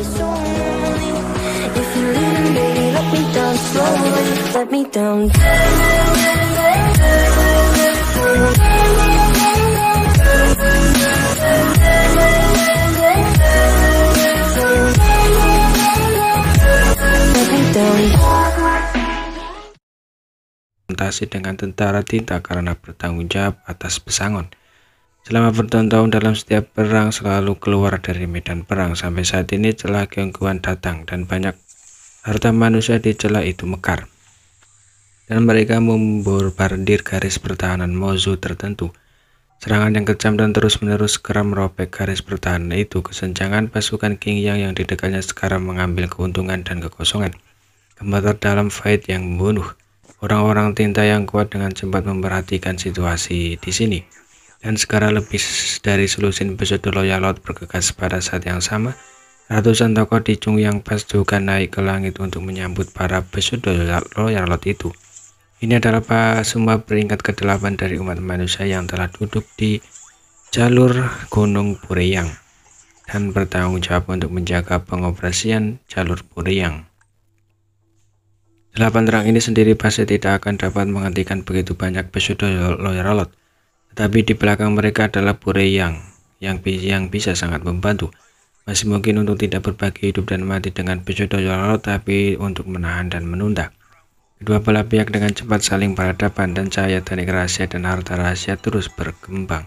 this only. If you're leaving, baby, let me down slowly. Let me down. Konfrontasi dengan tentara tinta karena bertanggung jawab atas pesangon. Selama bertahun-tahun dalam setiap perang selalu keluar dari medan perang. Sampai saat ini celah gangguan datang dan banyak harta manusia di celah itu mekar. Dan mereka membombardir garis pertahanan musuh tertentu. Serangan yang kejam dan terus-menerus kerap merobek garis pertahanan itu. Kesenjangan pasukan King yang di dekatnya sekarang mengambil keuntungan dan kekosongan. Gembar dalam fight yang membunuh. Orang-orang tinta yang kuat dengan cepat memperhatikan situasi di sini. Dan sekarang lebih dari selusin pesudah Loyal Lot bergegas pada saat yang sama. Ratusan tokoh di Chungyang Pass juga naik ke langit untuk menyambut para pesudah Loyal Lot itu. Ini adalah semua peringkat ke-8 dari umat manusia yang telah duduk di jalur Gunung Bureyang dan bertanggung jawab untuk menjaga pengoperasian jalur Bureyang. 8 terang ini sendiri pasti tidak akan dapat menghentikan begitu banyak pesudah Loyal Lot, tetapi di belakang mereka adalah Bureyang yang bisa sangat membantu. Masih mungkin untuk tidak berbagi hidup dan mati dengan pesudah Loyal Lot, tapi untuk menahan dan menunda. Kedua belah pihak dengan cepat saling berhadapan dan cahaya teknik rahasia dan harta rahasia terus berkembang.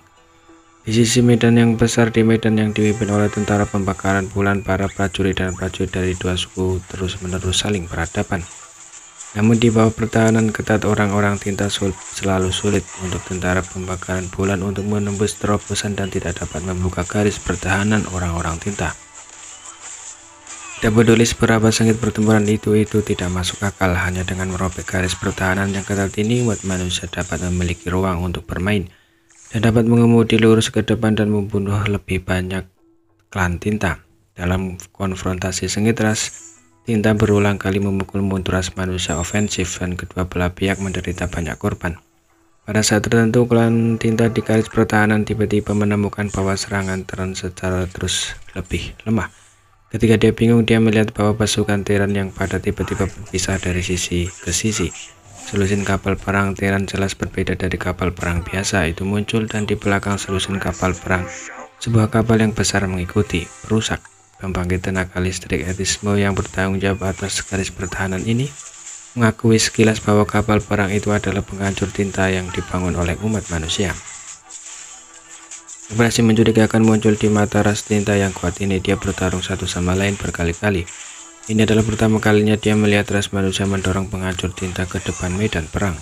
Di sisi medan yang besar, di medan yang dipimpin oleh tentara pembakaran bulan, para prajurit dan prajurit dari dua suku terus-menerus saling berhadapan. Namun di bawah pertahanan ketat orang-orang tinta selalu sulit untuk tentara pembakaran bulan untuk menembus terobosan dan tidak dapat membuka garis pertahanan orang-orang tinta. Tidak peduli seberapa sengit pertempuran itu tidak masuk akal. Hanya dengan merobek garis pertahanan yang ketat ini, umat manusia dapat memiliki ruang untuk bermain dan dapat mengemudi lurus ke depan dan membunuh lebih banyak klan tinta. Dalam konfrontasi sengit ras tinta berulang kali memukul mundur ras manusia ofensif dan kedua belah pihak menderita banyak korban. Pada saat tertentu, klan tinta di garis pertahanan tiba-tiba menemukan bahwa serangan secara terus lebih lemah. Ketika dia bingung, dia melihat bahwa pasukan Terran yang pada tiba-tiba berpisah dari sisi ke sisi. Selusin kapal perang Terran jelas berbeda dari kapal perang biasa itu muncul, dan di belakang selusin kapal perang sebuah kapal yang besar mengikuti, merusak. Pembangkit tenaga listrik Etismo yang bertanggung jawab atas garis pertahanan ini mengakui sekilas bahwa kapal perang itu adalah penghancur tinta yang dibangun oleh umat manusia. Operasi mencurigakan muncul di mata ras tinta yang kuat ini. Dia bertarung satu sama lain berkali-kali. Ini adalah pertama kalinya dia melihat ras manusia mendorong penghancur tinta ke depan medan perang.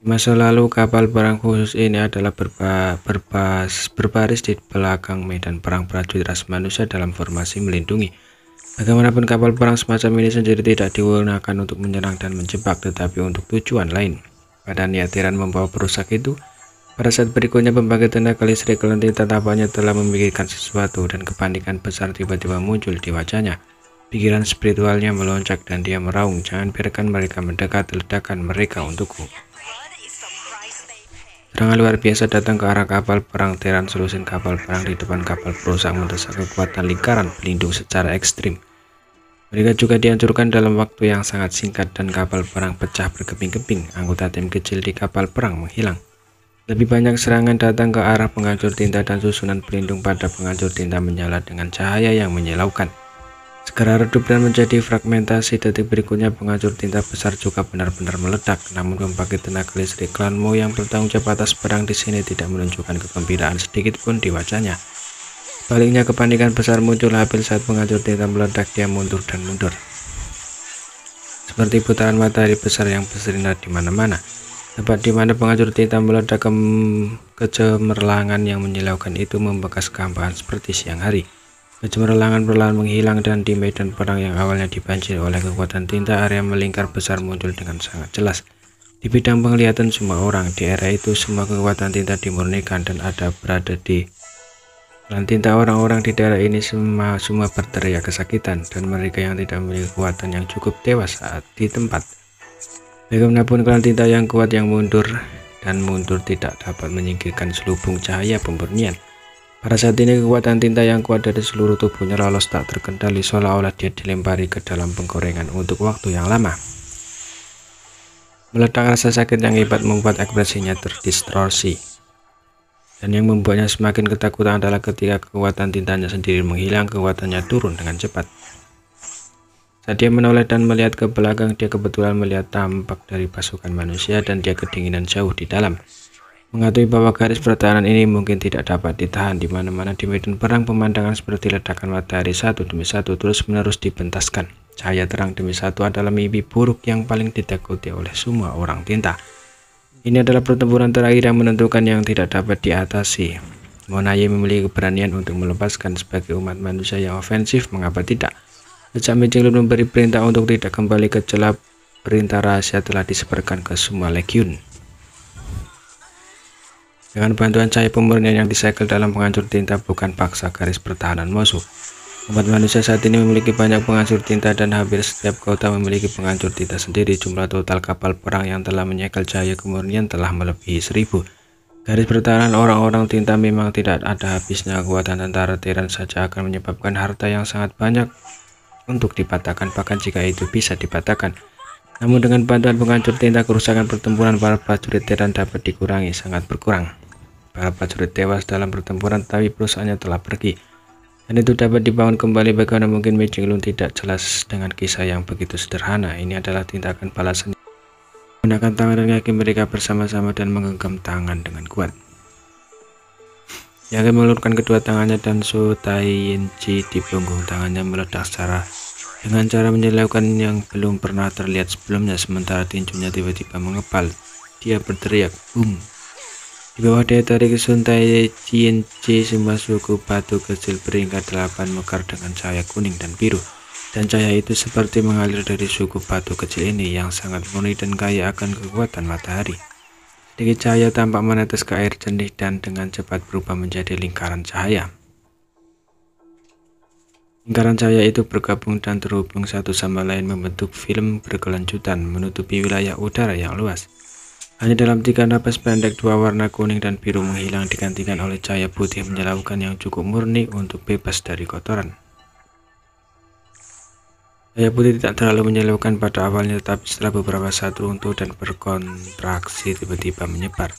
Di masa lalu, kapal perang khusus ini adalah berbaris di belakang medan perang prajurit ras manusia dalam formasi melindungi. Bagaimanapun, kapal perang semacam ini sendiri tidak digunakan untuk menyerang dan menjebak, tetapi untuk tujuan lain. Pada niat Terran membawa perusak itu, pada saat berikutnya pembangkit tenaga listrik klan tinta tampaknya telah memikirkan sesuatu, dan kepanikan besar tiba-tiba muncul di wajahnya. Pikiran spiritualnya melonjak dan dia meraung, "Jangan biarkan mereka mendekat, ledakan mereka untukku." Serangan luar biasa datang ke arah kapal perang Terran. Selusin kapal perang di depan kapal perusak mendesak kekuatan lingkaran pelindung secara ekstrim. Mereka juga dihancurkan dalam waktu yang sangat singkat dan kapal perang pecah berkeping-keping. Anggota tim kecil di kapal perang menghilang. Lebih banyak serangan datang ke arah penghancur tinta dan susunan pelindung pada penghancur tinta menyala dengan cahaya yang menyilaukan. Segera redup dan menjadi fragmentasi. Detik berikutnya penghancur tinta besar juga benar-benar meledak. Namun pembangkit tenaga listrik klan Mo yang bertanggung jawab atas perang di sini tidak menunjukkan kegembiraan sedikit pun di wajahnya. Sebaliknya, kepanikan besar muncul hampir saat penghancur tinta meledak. Dia mundur dan mundur seperti putaran matahari besar yang bersinar di mana-mana. Tempat di mana penghancur tinta meledak, kecemerlangan yang menyilaukan itu membekas kehampaan seperti siang hari. Kecemerlangan perlahan menghilang dan di medan perang yang awalnya dibanjiri oleh kekuatan tinta, area melingkar besar muncul dengan sangat jelas. Di bidang penglihatan semua orang di era itu, semua kekuatan tinta dimurnikan dan ada berada di klan tinta. Orang-orang di daerah ini semua berteriak kesakitan, dan mereka yang tidak memiliki kekuatan yang cukup tewas saat di tempat. Bagaimanapun, klan tinta yang kuat yang mundur dan mundur tidak dapat menyingkirkan selubung cahaya pemurnian. Pada saat ini kekuatan tinta yang kuat dari seluruh tubuhnya lolos tak terkendali, seolah-olah dia dilempari ke dalam penggorengan untuk waktu yang lama. Meledak rasa sakit yang hebat membuat ekspresinya terdistorsi. Dan yang membuatnya semakin ketakutan adalah ketika kekuatan tintanya sendiri menghilang, kekuatannya turun dengan cepat. Saat dia menoleh dan melihat ke belakang, dia kebetulan melihat tampak dari pasukan manusia dan dia kedinginan jauh di dalam. Mengetahui bahwa garis pertahanan ini mungkin tidak dapat ditahan di mana-mana di medan perang, pemandangan seperti ledakan matahari satu demi satu terus-menerus dibentaskan. Cahaya terang demi satu adalah mimpi buruk yang paling ditakuti oleh semua orang tinta. Ini adalah pertempuran terakhir yang menentukan yang tidak dapat diatasi. Monaye memiliki keberanian untuk melepaskan sebagai umat manusia yang ofensif, mengapa tidak? Sejak Mejenglut memberi perintah untuk tidak kembali ke celah, perintah rahasia telah disebarkan ke semua legiun. Dengan bantuan cahaya pemurnian yang disegel dalam penghancur tinta bukan paksa garis pertahanan musuh. Umat manusia saat ini memiliki banyak penghancur tinta dan hampir setiap kota memiliki penghancur tinta sendiri. Jumlah total kapal perang yang telah menyegel cahaya kemurnian telah melebihi 1000. Garis pertahanan orang-orang tinta memang tidak ada habisnya. Kekuatan tentara Terran saja akan menyebabkan harta yang sangat banyak untuk dipatahkan, bahkan jika itu bisa dipatahkan. Namun dengan bantuan penghancur tinta, kerusakan pertempuran para prajurit Terran dapat dikurangi, sangat berkurang. Para prajurit tewas dalam pertempuran, tapi perusahaannya telah pergi. Dan itu dapat dibangun kembali. Bagaimana mungkin Mejenglut tidak jelas dengan kisah yang begitu sederhana? Ini adalah tindakan balasan. Menggunakan tangan dan kaki mereka bersama-sama dan menggenggam tangan dengan kuat. Yang mengulurkan kedua tangannya dan Su Taiyinji di punggung tangannya meledak dengan cara menyilaukan yang belum pernah terlihat sebelumnya. Sementara tinjunya tiba-tiba mengepal, dia berteriak, "Boom!" Di bawah daya tarik Sun Taiyinji, semua suku batu kecil beringkat 8 mekar dengan cahaya kuning dan biru. Dan cahaya itu seperti mengalir dari suku batu kecil ini yang sangat murni dan kaya akan kekuatan matahari. Sedikit cahaya tampak menetes ke air jernih dan dengan cepat berubah menjadi lingkaran cahaya. Lingkaran cahaya itu bergabung dan terhubung satu sama lain membentuk film berkelanjutan menutupi wilayah udara yang luas. Hanya dalam 3 napas pendek, dua warna kuning dan biru menghilang digantikan oleh cahaya putih menyilaukan yang cukup murni untuk bebas dari kotoran. Cahaya putih tidak terlalu menyilaukan pada awalnya, tetapi setelah beberapa saat runtuh dan berkontraksi tiba-tiba menyebar.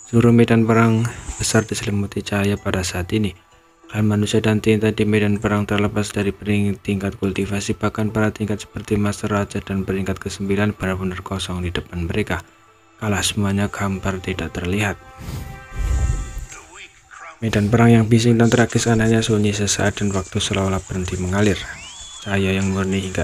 Seluruh medan perang besar diselimuti cahaya pada saat ini. Hal manusia dan tinta di medan perang terlepas dari tingkat kultivasi, bahkan para tingkat seperti Master Raja dan peringkat ke-9 benar-benar kosong di depan mereka. Kalah semuanya hambar tidak terlihat. Medan perang yang bising dan tragis anehnya sunyi sesaat dan waktu seolah-olah berhenti mengalir. Cahaya yang murni hingga